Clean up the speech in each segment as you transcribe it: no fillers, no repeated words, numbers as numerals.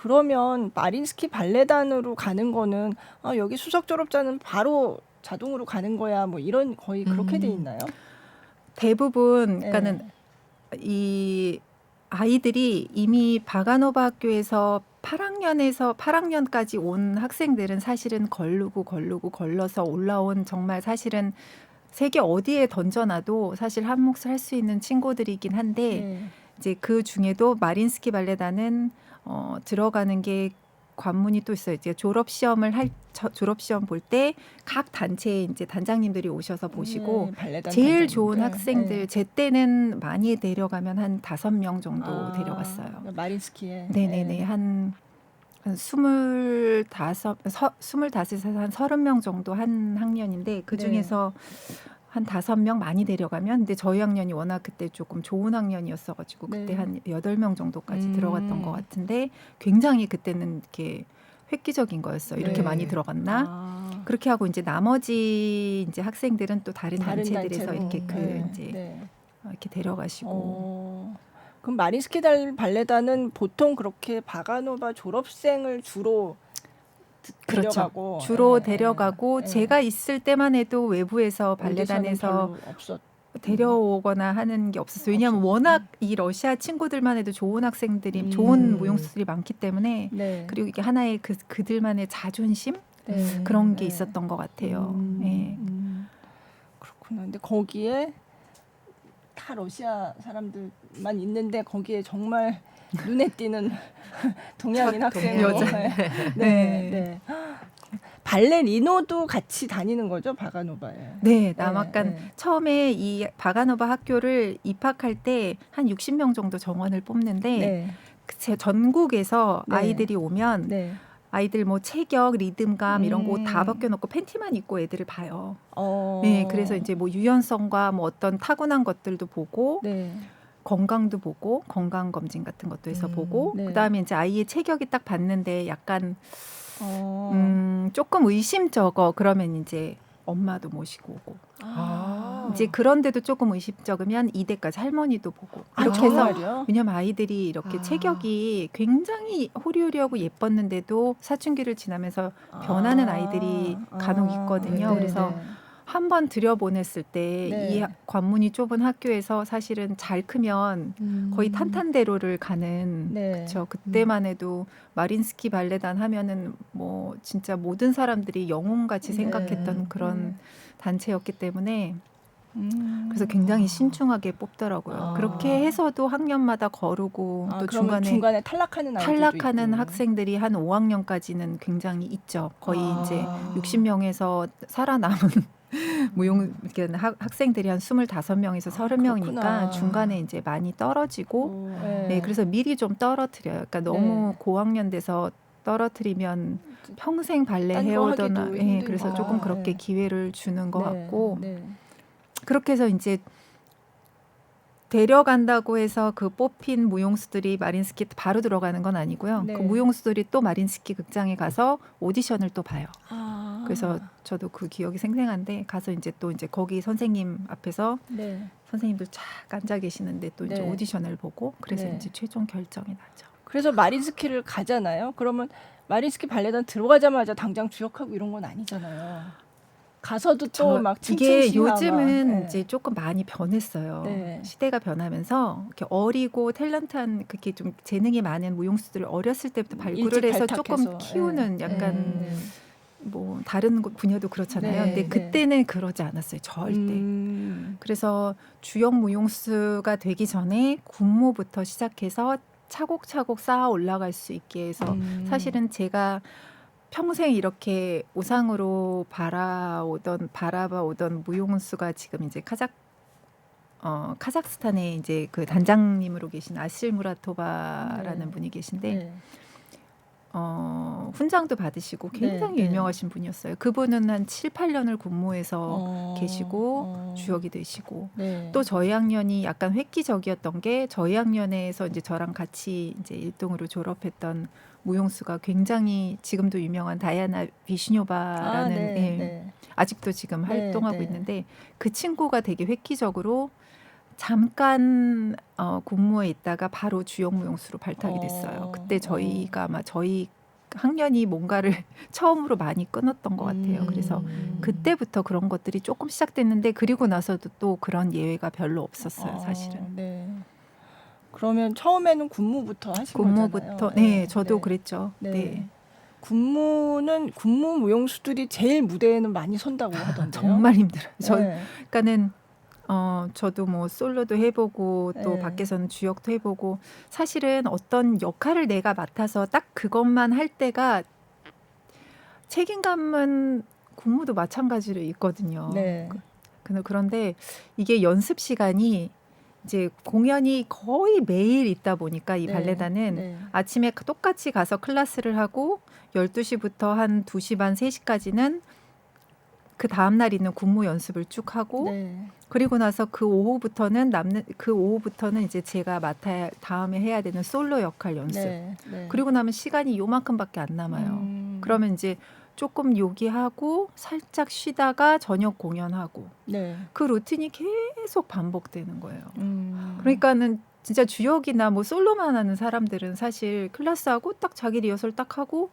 그러면 마린스키 발레단으로 가는 거는 여기 수석 졸업자는 바로 자동으로 가는 거야. 뭐 이런 거의 그렇게 돼 있나요? 대부분 네. 그러니까는 이 아이들이 이미 바가노바 학교에서 8학년까지 온 학생들은 사실은 걸러서 올라온 정말 사실은 세계 어디에 던져놔도 사실 한 몫을 할 수 있는 친구들이긴 한데 네. 이제 그 중에도 마린스키 발레단은 들어가는 게 관문이 또 있어요. 이제 졸업 시험 볼 때 각 단체 이제 단장님들이 오셔서 보시고 발레단 제일 단장님들. 좋은 학생들 네. 제 때는 많이 데려가면 한 5명 정도 데려갔어요. 마린스키에. 네네네. 한 25에서 한 30명 정도 한 학년인데 그 중에서 한 5명 많이 데려가면 근데 저희 학년이 워낙 그때 조금 좋은 학년이었어가지고 그때 네. 한 8명 정도까지 들어갔던 것 같은데 굉장히 그때는 이렇게 획기적인 거였어요. 이렇게 네. 많이 들어갔나? 그렇게 하고 이제 나머지 이제 학생들은 또 다른 단체들에서 단체로. 이렇게 네. 이렇게 데려가시고. 그럼 마린스키 발레단은 보통 그렇게 바가노바 졸업생을 주로 그렇죠. 데려가고. 주로 데려가고 제가 있을 때만 해도 외부에서 발레단에서 데려오거나 하는 게 없었어요. 왜냐하면 워낙 이 러시아 친구들만 해도 좋은 학생들이 좋은 무용수들이 많기 때문에 네. 그리고 이게 하나의 그들만의 자존심 그런 게 있었던 것 같아요. 네. 그렇구나. 근데 거기에 다 러시아 사람들만 있는데 거기에 정말 눈에 띄는 동양인 학생 여자. 네. 발레리노도 같이 다니는 거죠, 바가노바에. 네, 남학간 처음에 이 바가노바 학교를 입학할 때 한 60명 정도 정원을 뽑는데 전국에서 아이들이 오면 아이들 뭐 체격, 리듬감 이런 거 옷 다 벗겨놓고 팬티만 입고 애들을 봐요. 네, 그래서 이제 뭐 유연성과 뭐 어떤 타고난 것들도 보고 건강도 보고 건강 검진 같은 것도 해서 보고 그다음에 이제 아이의 체격이 딱 봤는데 약간 조금 의심쩍어 그러면 이제 엄마도 모시고 오고 이제 그런데도 조금 의심쩍으면 이대까지 할머니도 보고 이렇게 해서 왜냐면 아이들이 이렇게 체격이 굉장히 호리호리하고 예뻤는데도 사춘기를 지나면서 변하는 아이들이 간혹 있거든요. 그래서 한 번 들여보냈을 때 이 관문이 좁은 학교에서 사실은 잘 크면 거의 탄탄대로를 가는 그렇죠. 그때만 해도 마린스키 발레단 하면은 뭐 진짜 모든 사람들이 영웅같이 생각했던 그런 단체였기 때문에 그래서 굉장히 신중하게 뽑더라고요. 그렇게 해서도 학년마다 거르고 또 중간에 탈락하는 학생들이 한 5학년까지는 굉장히 있죠. 거의 이제 60명에서 살아남은 학생들이 한 25명에서 30명이니까 중간에 이제 많이 떨어지고 그래서 미리 좀 떨어뜨려요. 그러니까 너무 고학년 돼서 떨어뜨리면 평생 발레 해오거나 그래서 조금 그렇게 기회를 주는 것 같고 그렇게 해서 이제 데려간다고 해서 그 뽑힌 무용수들이 마린스키 바로 들어가는 건 아니고요. 그 무용수들이 또 마린스키 극장에 가서 오디션을 또 봐요. 그래서 저도 그 기억이 생생한데 가서 이제 또 이제 거기 선생님 앞에서 선생님들 쫙 앉아 계시는데 또 이제 오디션을 보고 그래서 이제 최종 결정이 나죠. 그래서 마린스키를 가잖아요. 그러면 마린스키 발레단 들어가자마자 당장 주역하고 이런 건 아니잖아요. 가서도 또 막 이게 요즘은 이제 조금 많이 변했어요. 시대가 변하면서 이렇게 어리고 탤런트한 그렇게 좀 재능이 많은 무용수들을 어렸을 때부터 발굴을 해서 조금 키우는 약간 뭐 다른 분야도 그렇잖아요. 근데 그때는 그러지 않았어요. 절대. 그래서 주역 무용수가 되기 전에 군무부터 시작해서 차곡차곡 쌓아 올라갈 수 있게 해서 사실은 제가 평생 이렇게 우상으로 바라봐오던 무용수가 지금 이제 카자흐스탄에 이제 그 단장님으로 계신 아실 무라토바라는 분이 계신데 훈장도 받으시고 굉장히 유명하신 분이었어요. 그분은 한 7, 8년을 군무에서 계시고 주역이 되시고 또 저희 학년이 약간 획기적이었던 게 저희 학년에서 이제 저랑 같이 이제 일동으로 졸업했던 무용수가 굉장히 지금도 유명한 다이아나 비시뇨바라는 아직도 지금 활동하고 있는데 그 친구가 되게 획기적으로 잠깐 군무에 있다가 바로 주역무용수로 발탁이 됐어요. 그때 저희가 아마 저희 학년이 뭔가를 처음으로 많이 끊었던 것 같아요. 그래서 그때부터 그런 것들이 조금 시작됐는데 그리고 나서도 또 그런 예외가 별로 없었어요. 사실은. 네. 그러면 처음에는 군무부터 하신 군무부터 거잖아요. 네, 저도 네. 그랬죠. 네. 네. 군무는 군무 무용수들이 제일 무대에는 많이 선다고 하던데요. 정말 힘들어요. 네. 그러니까는 저도 뭐 솔로도 해보고 또 네. 밖에서는 주역도 해보고 사실은 어떤 역할을 내가 맡아서 딱 그것만 할 때가 책임감은 군무도 마찬가지로 있거든요. 네. 그런데 이게 연습 시간이 이제 공연이 거의 매일 있다 보니까 이 네. 발레단은 네. 아침에 똑같이 가서 클래스를 하고 12시부터 한 2시 반, 3시까지는 그 다음날 있는 군무 연습을 쭉 하고 네. 그리고 나서 그 오후부터는 이제 제가 맡아야 다음에 해야 되는 솔로 역할 연습. 네. 네. 그리고 나면 시간이 요만큼밖에 안 남아요. 그러면 이제 조금 요기하고 살짝 쉬다가 저녁 공연하고 네. 그 루틴이 계속 반복되는 거예요. 음. 그러니까는 진짜 주역이나 뭐 솔로만 하는 사람들은 사실 클래스하고 딱 자기 리허설 딱 하고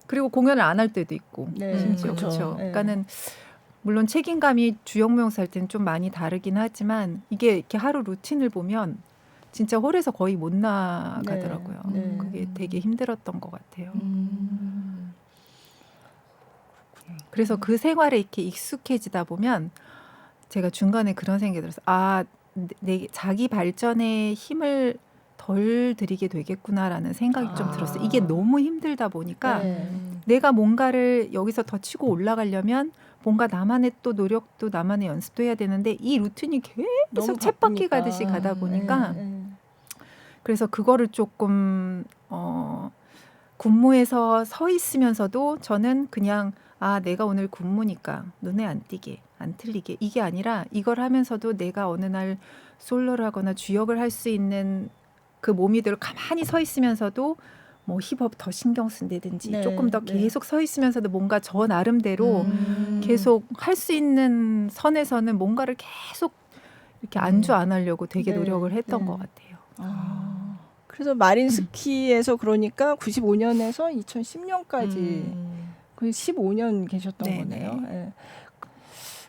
그리고 공연을 안 할 때도 있고 네. 심지어 그쵸. 그렇죠. 네. 그러니까는 물론 책임감이 주역 무용사 할 때는 좀 많이 다르긴 하지만 이게 이렇게 하루 루틴을 보면 진짜 홀에서 거의 못 나가더라고요. 네. 그게 되게 힘들었던 것 같아요. 음. 그래서 그 생활에 이렇게 익숙해지다 보면 제가 중간에 그런 생각이 들었어요. 내 자기 발전에 힘을 덜 들이게 되겠구나라는 생각이 좀 들었어요. 이게 너무 힘들다 보니까 네. 내가 뭔가를 여기서 더 치고 올라가려면 뭔가 나만의 또 노력도 나만의 연습도 해야 되는데 이 루틴이 너무 계속 쳇바퀴 바쁘니까. 가듯이 가다 보니까 네. 그래서 그거를 조금 군무에서 서 있으면서도 저는 그냥 내가 오늘 군무니까 눈에 안 띄게 안 틀리게 이게 아니라 이걸 하면서도 내가 어느 날 솔로를 하거나 주역을 할 수 있는 그 몸이 늘 가만히 서 있으면서도 뭐 힙업 더 신경 쓴다든지 네, 조금 더 네. 계속 서 있으면서도 뭔가 저 나름대로 음. 계속 할 수 있는 선에서는 뭔가를 계속 이렇게 안주 안 하려고 되게 네, 노력을 했던 네. 것 같아요. 그래서 마린스키에서 그러니까 95년에서 2010년까지 그 15년 계셨던 네네. 거네요. 예.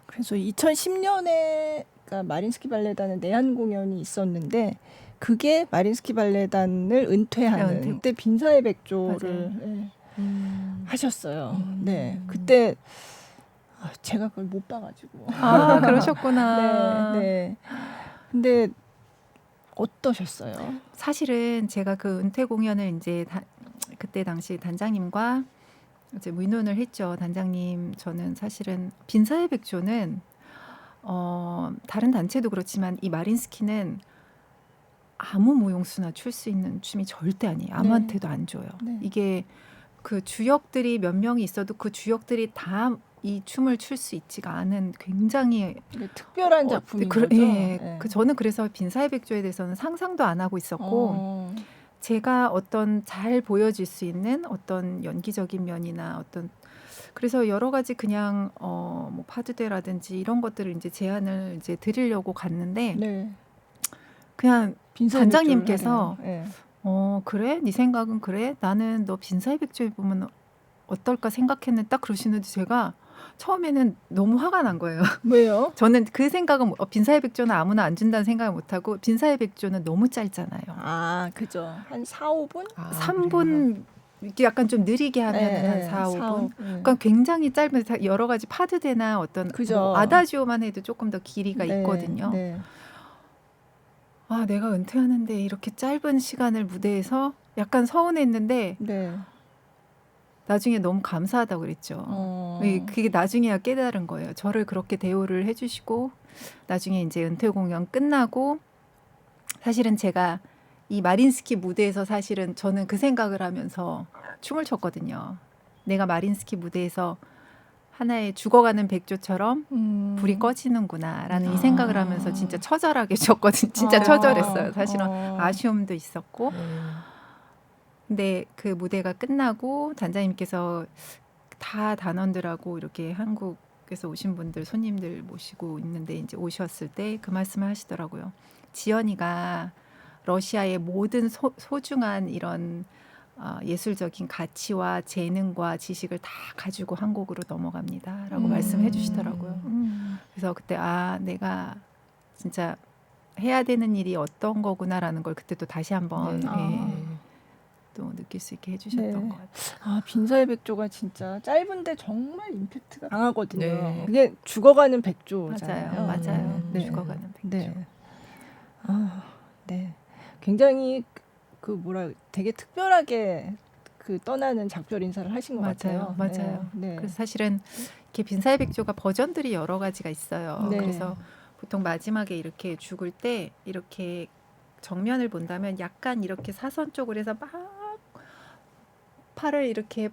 그래서 2010년에 그러니까 마린스키 발레단의 내한 공연이 있었는데 그게 마린스키 발레단을 은퇴하는 은퇴. 그때 빈사의 백조를 예, 하셨어요. 네, 그때 제가 그걸 못 봐가지고. 그러셨구나. 네, 네. 근데 어떠셨어요? 사실은 제가 그 은퇴 공연을 이제 그때 당시 단장님과 이제 의논을 했죠. 단장님, 저는 사실은 빈사의 백조는 다른 단체도 그렇지만 이 마린스키는 아무 무용수나 출 수 있는 춤이 절대 아니에요. 아무한테도 안 줘요. 네. 이게 그 주역들이 몇 명이 있어도 그 주역들이 다 이 춤을 출 수 있지가 않은 굉장히 특별한 작품인 거죠. 예. 저는 그래서 빈사의 백조에 대해서는 상상도 안 하고 있었고 제가 어떤 잘 보여질 수 있는 어떤 연기적인 면이나 어떤 그래서 여러 가지 그냥 뭐 파드대라든지 이런 것들을 이제 제안을 이제 드리려고 갔는데 네. 그냥 빈사의 단장님께서 백조를 하네요. 그래? 네 생각은 그래? 나는 너 빈사의 백조에 보면 어떨까 생각했는데 딱 그러시는데 제가 처음에는 너무 화가 난 거예요. 왜요? 저는 그 생각은 빈사의 백조는 아무나 안 준다는 생각을 못하고 빈사의 백조는 너무 짧잖아요. 그죠. 한 4, 5분? 3분 이렇게 약간 좀 느리게 하면 한 4, 5분. 그러니까 굉장히 짧은 여러 가지 파드대나 어떤 그죠. 뭐 아다지오만 해도 조금 더 길이가 있거든요. 네. 내가 은퇴하는데 이렇게 짧은 시간을 무대에서 약간 서운했는데 네. 나중에 너무 감사하다고 그랬죠. 그게 나중에야 깨달은 거예요. 저를 그렇게 대우를 해주시고 나중에 이제 은퇴 공연 끝나고 사실은 제가 이 마린스키 무대에서 사실은 저는 그 생각을 하면서 춤을 췄거든요. 내가 마린스키 무대에서 하나의 죽어가는 백조처럼 불이 꺼지는구나라는 이 생각을 하면서 진짜 처절하게 췄거든요. 진짜 처절했어요. 사실은 아쉬움도 있었고. 근데 그 무대가 끝나고 단장님께서 다 단원들하고 이렇게 한국 외국에서 오신 분들 손님들 모시고 있는데 이제 오셨을 때 그 말씀을 하시더라고요. 지연이가 러시아의 모든 소중한 이런 예술적인 가치와 재능과 지식을 다 가지고 한국으로 넘어갑니다라고 말씀해 주시더라고요. 그래서 그때 내가 진짜 해야 되는 일이 어떤 거구나라는 걸 그때 또 다시 한번 또 느낄 수 있게 해주셨던 것 같아요. 빈사의 백조가 진짜 짧은데 정말 임팩트가 강하거든요. 네. 그게 죽어가는 백조잖아요. 맞아요. 네. 죽어가는 백조. 네. 네. 굉장히 되게 특별하게 떠나는 작별 인사를 하신 것 같아요. 맞아요. 네. 그래서 사실은 이렇게 빈사의 백조가 버전들이 여러 가지가 있어요. 네. 그래서 보통 마지막에 이렇게 죽을 때 이렇게 정면을 본다면 약간 이렇게 사선 쪽으로 해서 막 팔을 이렇게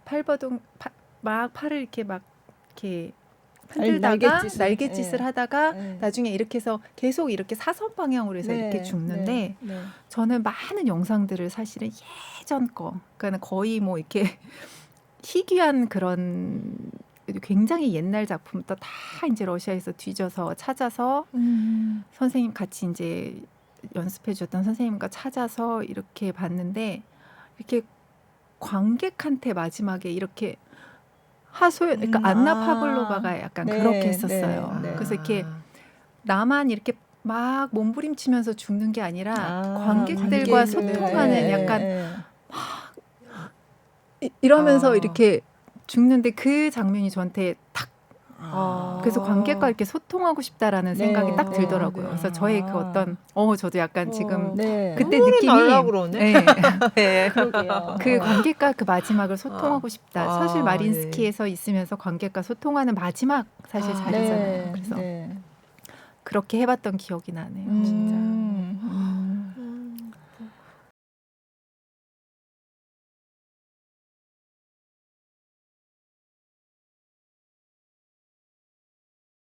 막 팔을 이렇게 막 이렇게 흔들다가 날갯짓을 하다가 나중에 이렇게 해서 계속 이렇게 사선 방향으로 해서 이렇게 죽는데 저는 많은 영상들을 사실은 예전 그러니까 거의 뭐 이렇게 희귀한 그런 굉장히 옛날 작품부터 다 이제 러시아에서 뒤져서 찾아서 선생님 같이 이제 연습해 주셨던 선생님과 찾아서 이렇게 봤는데 이렇게 관객한테 마지막에 이렇게 그러니까 안나 파블로바가 약간 그렇게 했었어요. 그래서 이렇게 나만 이렇게 막 몸부림치면서 죽는 게 아니라 관객들과 소통하는 약간 이러면서 이렇게 죽는데 그 장면이 저한테 탁 그래서 관객과 이렇게 소통하고 싶다라는 생각이 딱 들더라고요. 그래서 저의 그 어떤 저도 약간 지금 그때 느낌이 그 관객과 그 마지막을 소통하고 싶다. 사실 마린스키에서 있으면서 관객과 소통하는 마지막 사실 자리잖아요. 그래서 그렇게 해봤던 기억이 나네요. 진짜.